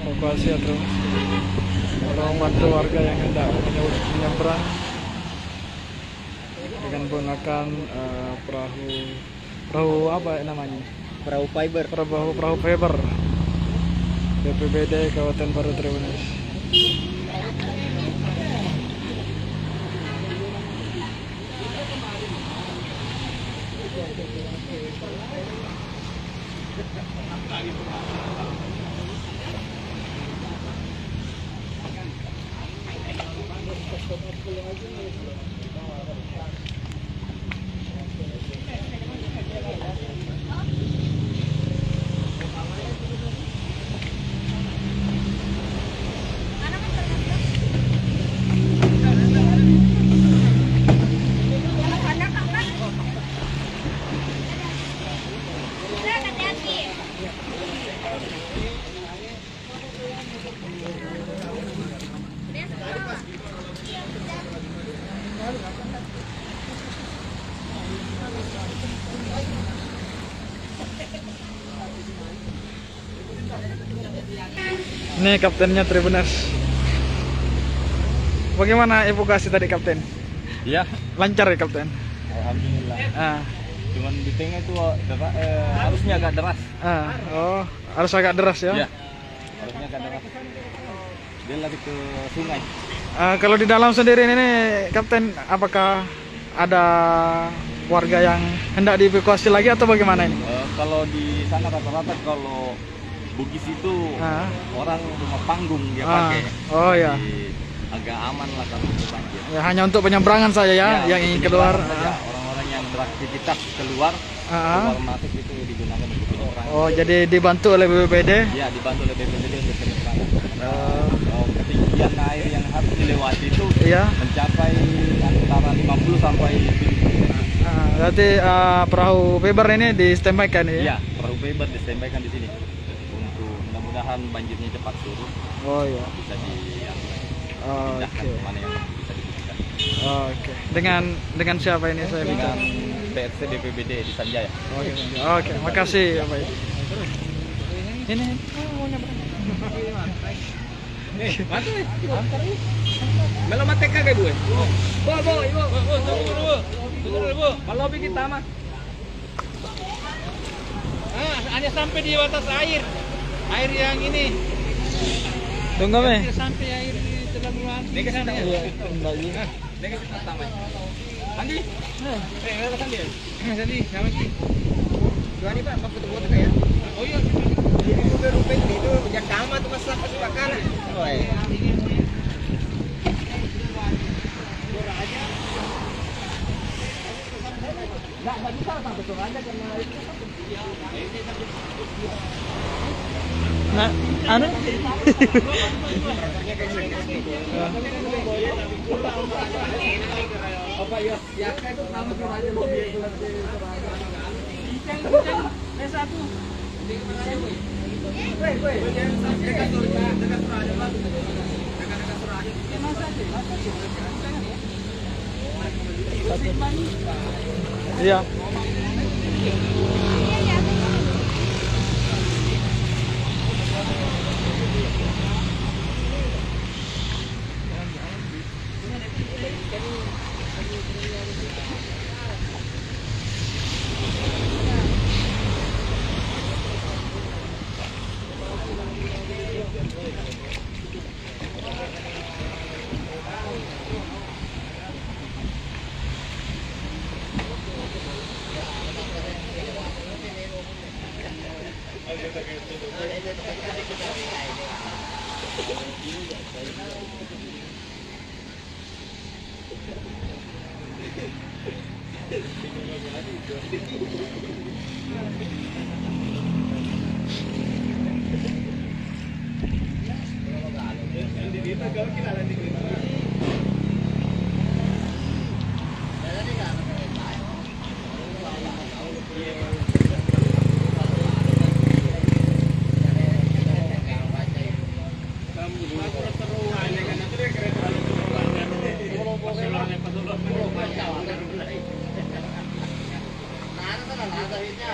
evakuasi ya terus. Tolong bantu warga yang hendak menyeberang dengan menggunakan perahu apa namanya? Perahu fiber. Perahu fiber. BPBD Kabupaten Baru Tribunas. Ini kaptennya Tribunas. Bagaimana evakuasi tadi kapten? Iya, Lancar ya kapten? alhamdulillah. Ah, Cuman di tengah itu harusnya agak deras. oh, harus agak deras ya? Iya, harusnya agak deras. Dia lari ke sungai. Kalau di dalam sendiri ini kapten, apakah ada warga yang hendak dievakuasi lagi atau bagaimana ini? Kalau di sana rata-rata kalau Bugis itu orang rumah panggung dia pakai. Oh ya. Jadi agak aman lah kalau itu banjir. Ya, hanya untuk penyeberangan saja ya, yang ingin keluar. Orang-orang yang beraktivitas keluar masuk itu digunakan untuk penyeberangan. Oh, jadi dibantu oleh BPBD? Ya, dibantu oleh BPBD untuk penyeberangan. Ketinggian air yang harus dilewati itu mencapai antara 50 sampai 70. Berarti perahu fiber ini di standby-kan ya? Iya, perahu fiber di standby-kan di sini. Untuk mudah-mudahan banjirnya cepat surut. Oh iya. Bisa dipindahkan kemana yang bisa dipindahkan. Oke. Dengan siapa ini saya dengan PRC BPBD di Sanjaya. Oke, makasih Bapak. Ini mau nyebrang. Mati nih. Melo mate kagak gue. Ibu. Tunggu dulu, Bu. Kalau kita mah. Hanya sampai di batas air. Air yang ini. Tunggu, Me. Sampai air di dalam ruangan. Ini ke sana. Iya, kembali. Ini ke sana. Andi. Ada Sandi. Jadi, sama Ki. Dua nih Pak, foto-foto kayak. Oh iya. Jadi udah rupanya itu yang sama tuh Mas Lakas makanan. Oh iya. Nggak bisa sampai turun aja karena itu. Nah, anu? Apa ya? Ya kayak itu nama turun aja mobil itu nanti. Satu. Iya.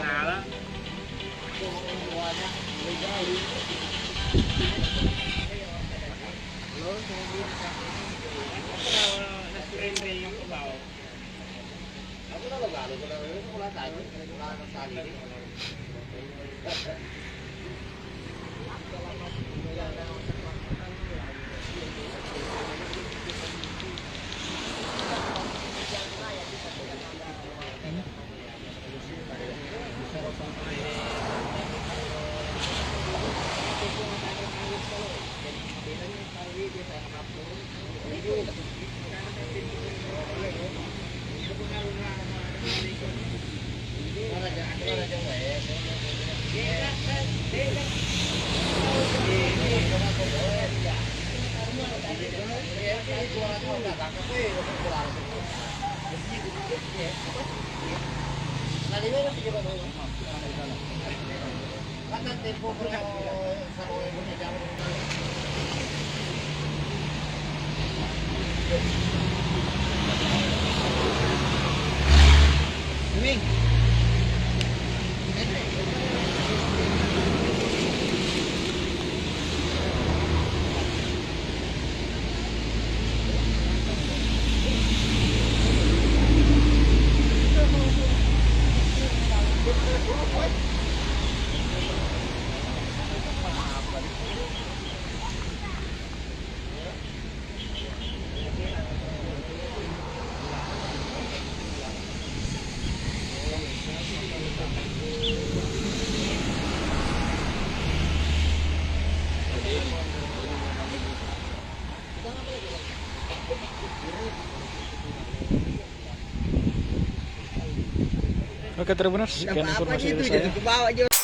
Nada. Oke, Tribuners, sekian informasi dari saya.